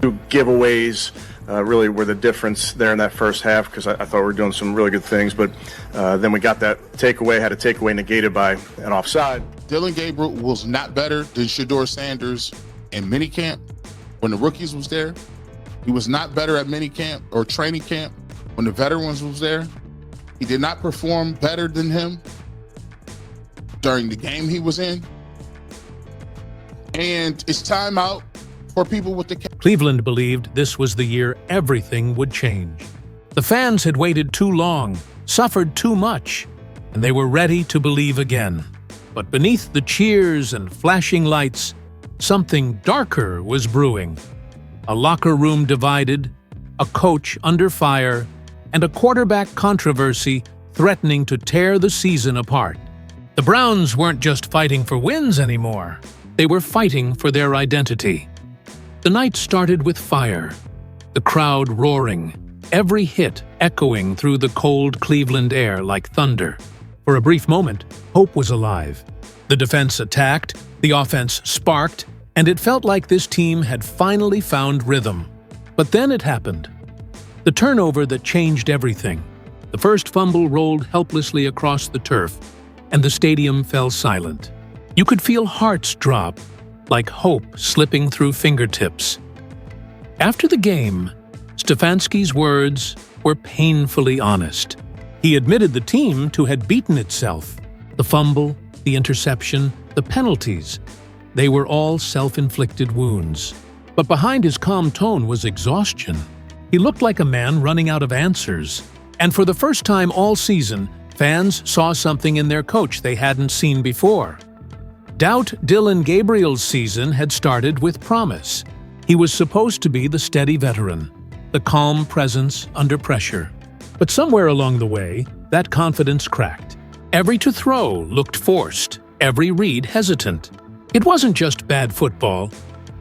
Giveaways really were the difference there in that first half, because I thought we were doing some really good things, but then we got that takeaway, had a takeaway negated by an offside. Dillon Gabriel was not better than Shedeur Sanders in minicamp when the rookies was there. He was not better at minicamp or training camp when the veterans was there. He did not perform better than him during the game he was in. And it's time out for people with the... Cleveland believed this was the year everything would change. The fans had waited too long, suffered too much, and they were ready to believe again. But beneath the cheers and flashing lights, something darker was brewing. A locker room divided, a coach under fire, and a quarterback controversy threatening to tear the season apart. The Browns weren't just fighting for wins anymore. They were fighting for their identity. The night started with fire, the crowd roaring, every hit echoing through the cold Cleveland air like thunder. For a brief moment, hope was alive. The defense attacked, the offense sparked, and it felt like this team had finally found rhythm. But then it happened. The turnover that changed everything. The first fumble rolled helplessly across the turf, and the stadium fell silent. You could feel hearts drop, like hope slipping through fingertips. After the game, Stefanski's words were painfully honest. He admitted the team to had beaten itself. The fumble, the interception, the penalties, they were all self-inflicted wounds. But behind his calm tone was exhaustion. He looked like a man running out of answers. And for the first time all season, fans saw something in their coach they hadn't seen before. Doubt Dillon Gabriel's season had started with promise. He was supposed to be the steady veteran, the calm presence under pressure. But somewhere along the way, that confidence cracked. Every to throw looked forced, every read hesitant. It wasn't just bad football.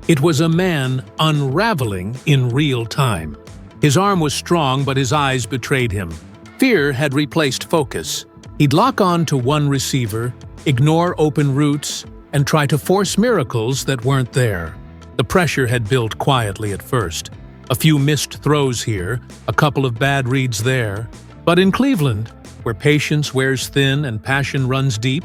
It was a man unraveling in real time. His arm was strong, but his eyes betrayed him. Fear had replaced focus. He'd lock on to one receiver, ignore open routes, and try to force miracles that weren't there. The pressure had built quietly at first. A few missed throws here, a couple of bad reads there. But in Cleveland, where patience wears thin and passion runs deep,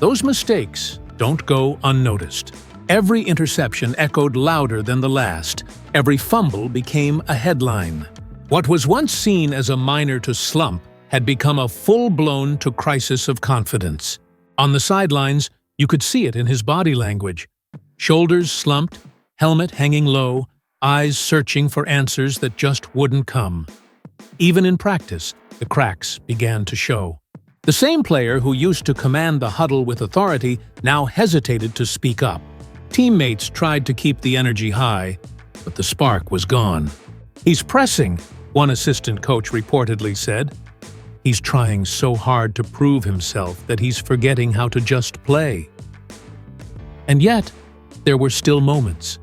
those mistakes don't go unnoticed. Every interception echoed louder than the last. Every fumble became a headline. What was once seen as a minor to slump had become a full-blown to crisis of confidence. On the sidelines, you could see it in his body language. Shoulders slumped, helmet hanging low, eyes searching for answers that just wouldn't come. Even in practice, the cracks began to show. The same player who used to command the huddle with authority now hesitated to speak up. Teammates tried to keep the energy high, but the spark was gone. "He's pressing," one assistant coach reportedly said. "He's trying so hard to prove himself that he's forgetting how to just play." And yet, there were still moments,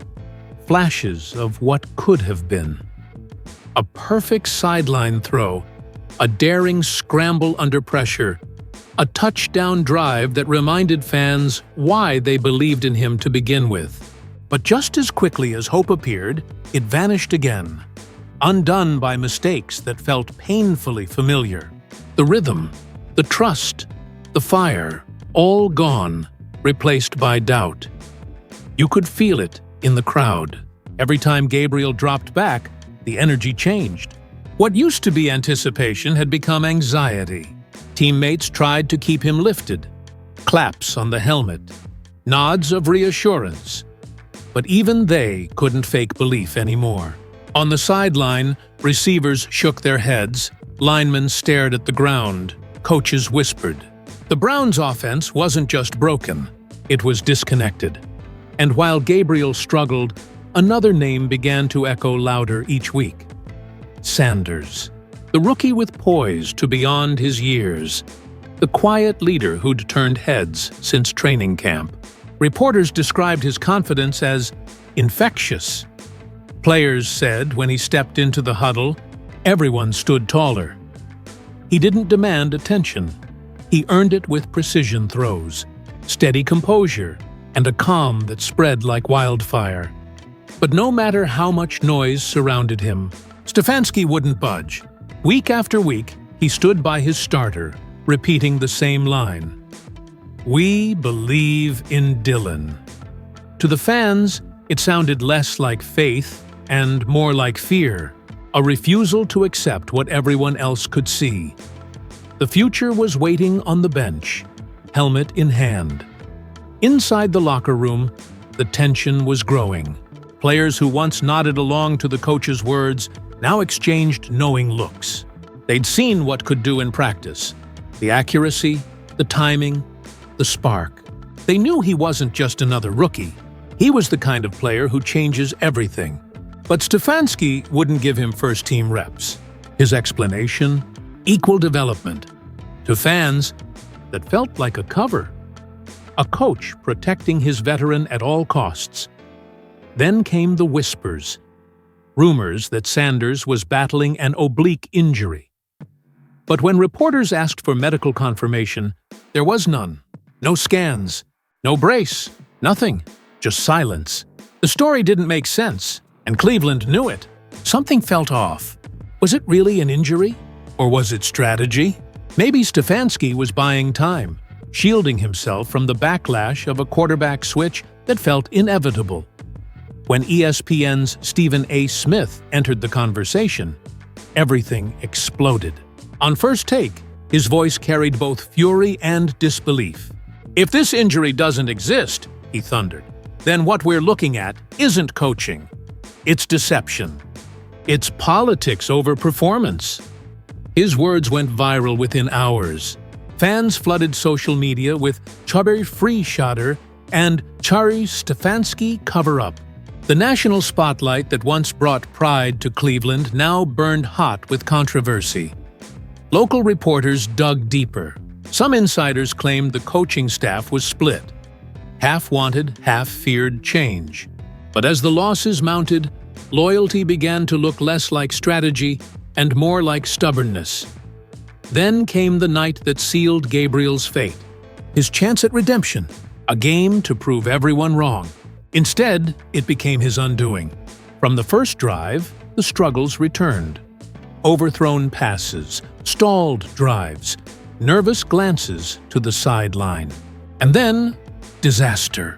flashes of what could have been. A perfect sideline throw, a daring scramble under pressure, a touchdown drive that reminded fans why they believed in him to begin with. But just as quickly as hope appeared, it vanished again, undone by mistakes that felt painfully familiar. The rhythm, the trust, the fire, all gone, replaced by doubt. You could feel it in the crowd. Every time Gabriel dropped back, the energy changed. What used to be anticipation had become anxiety. Teammates tried to keep him lifted. Claps on the helmet, nods of reassurance. But even they couldn't fake belief anymore. On the sideline, receivers shook their heads, linemen stared at the ground, coaches whispered. The Browns' offense wasn't just broken, it was disconnected. And while Gabriel struggled, another name began to echo louder each week. Sanders, the rookie with poise to beyond his years, the quiet leader who'd turned heads since training camp. Reporters described his confidence as infectious. Players said when he stepped into the huddle, everyone stood taller. He didn't demand attention. He earned it with precision throws, steady composure, and a calm that spread like wildfire. But no matter how much noise surrounded him, Stefanski wouldn't budge. Week after week, he stood by his starter, repeating the same line. "We believe in Dillon." To the fans, it sounded less like faith and more like fear, a refusal to accept what everyone else could see. The future was waiting on the bench, helmet in hand. Inside the locker room, the tension was growing. Players who once nodded along to the coach's words now exchanged knowing looks. They'd seen what could do in practice: the accuracy, the timing, the spark. They knew he wasn't just another rookie. He was the kind of player who changes everything. But Stefanski wouldn't give him first-team reps. His explanation? Equal development. To fans, that felt like a cover. A coach protecting his veteran at all costs. Then came the whispers. Rumors that Sanders was battling an oblique injury. But when reporters asked for medical confirmation, there was none. No scans, no brace, nothing, just silence. The story didn't make sense, and Cleveland knew it. Something felt off. Was it really an injury? Or was it strategy? Maybe Stefanski was buying time, shielding himself from the backlash of a quarterback switch that felt inevitable. When ESPN's Stephen A. Smith entered the conversation, everything exploded. On first take, his voice carried both fury and disbelief. "If this injury doesn't exist," he thundered, "then what we're looking at isn't coaching. It's deception. It's politics over performance." His words went viral within hours. Fans flooded social media with Shedeur and Stefanski cover-up. The national spotlight that once brought pride to Cleveland now burned hot with controversy. Local reporters dug deeper. Some insiders claimed the coaching staff was split. Half wanted, half feared change. But as the losses mounted, loyalty began to look less like strategy and more like stubbornness. Then came the night that sealed Gabriel's fate. His chance at redemption, a game to prove everyone wrong. Instead, it became his undoing. From the first drive, the struggles returned. Overthrown passes, stalled drives, nervous glances to the sideline. And then, disaster.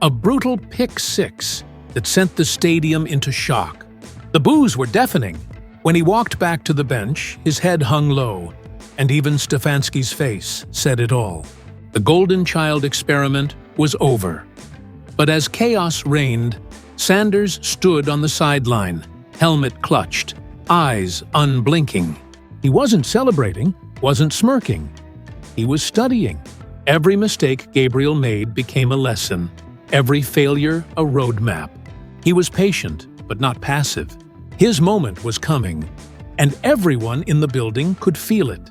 A brutal pick six that sent the stadium into shock. The boos were deafening. When he walked back to the bench, his head hung low, and even Stefanski's face said it all. The Golden Child experiment was over. But as chaos reigned, Sanders stood on the sideline, helmet clutched, eyes unblinking. He wasn't celebrating, wasn't smirking. He was studying. Every mistake Gabriel made became a lesson. Every failure a roadmap. He was patient, but not passive. His moment was coming, and everyone in the building could feel it.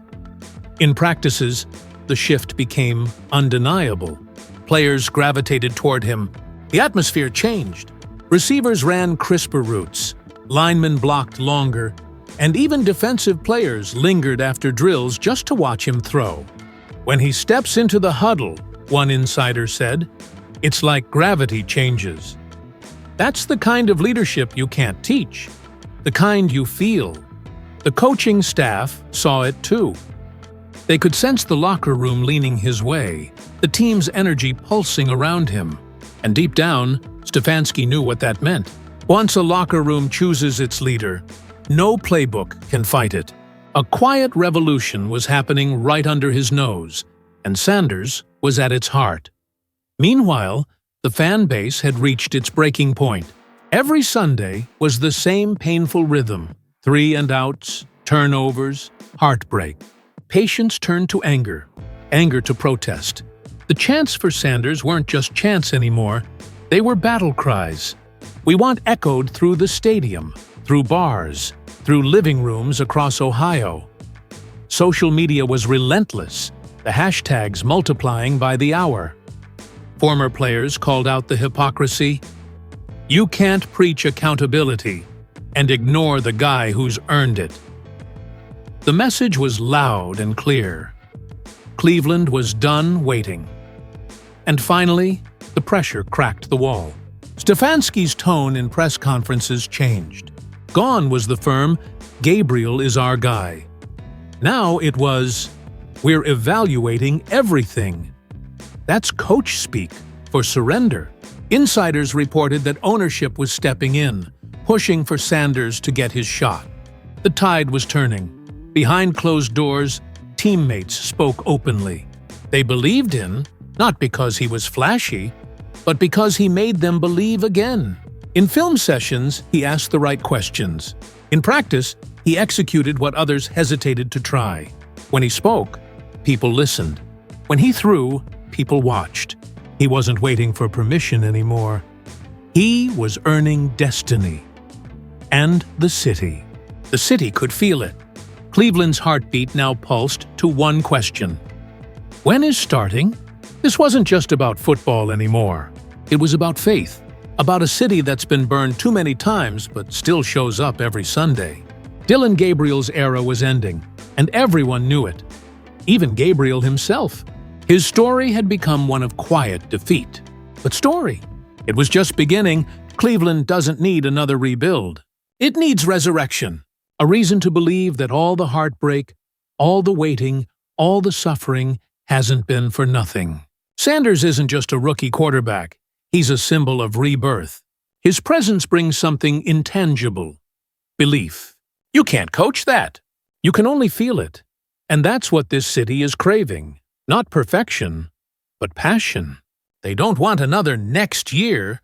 In practices, the shift became undeniable. Players gravitated toward him. The atmosphere changed. Receivers ran crisper routes. Linemen blocked longer. And even defensive players lingered after drills just to watch him throw. When he steps into the huddle, one insider said, it's like gravity changes. That's the kind of leadership you can't teach. The kind you feel. The coaching staff saw it too. They could sense the locker room leaning his way, the team's energy pulsing around him. And deep down, Stefanski knew what that meant. Once a locker room chooses its leader, no playbook can fight it. A quiet revolution was happening right under his nose, and Sanders was at its heart. Meanwhile, the fan base had reached its breaking point. Every Sunday was the same painful rhythm: 3 and outs, turnovers, heartbreak. Patience turned to anger, anger to protest. The chants for Sanders weren't just chants anymore, they were battle cries. We want echoed through the stadium, through bars, through living rooms across Ohio. Social media was relentless, the hashtags multiplying by the hour. Former players called out the hypocrisy. You can't preach accountability and ignore the guy who's earned it. The message was loud and clear. Cleveland was done waiting. And finally, the pressure cracked the wall. Stefanski's tone in press conferences changed. Gone was the firm, "Gabriel is our guy." Now it was, "We're evaluating everything." That's coach speak for surrender. Insiders reported that ownership was stepping in, pushing for Sanders to get his shot. The tide was turning. Behind closed doors, teammates spoke openly. They believed in, not because he was flashy, but because he made them believe again. In film sessions, he asked the right questions. In practice, he executed what others hesitated to try. When he spoke, people listened. When he threw, people watched. He wasn't waiting for permission anymore. He was earning destiny. And the city. The city could feel it. Cleveland's heartbeat now pulsed to one question. When is starting? This wasn't just about football anymore. It was about faith, about a city that's been burned too many times but still shows up every Sunday. Dillon Gabriel's era was ending, and everyone knew it. Even Gabriel himself. His story had become one of quiet defeat. But story? It was just beginning. Cleveland doesn't need another rebuild. It needs resurrection. A reason to believe that all the heartbreak, all the waiting, all the suffering hasn't been for nothing. Sanders isn't just a rookie quarterback. He's a symbol of rebirth. His presence brings something intangible. Belief. You can't coach that. You can only feel it. And that's what this city is craving. Not perfection, but passion. They don't want another next year.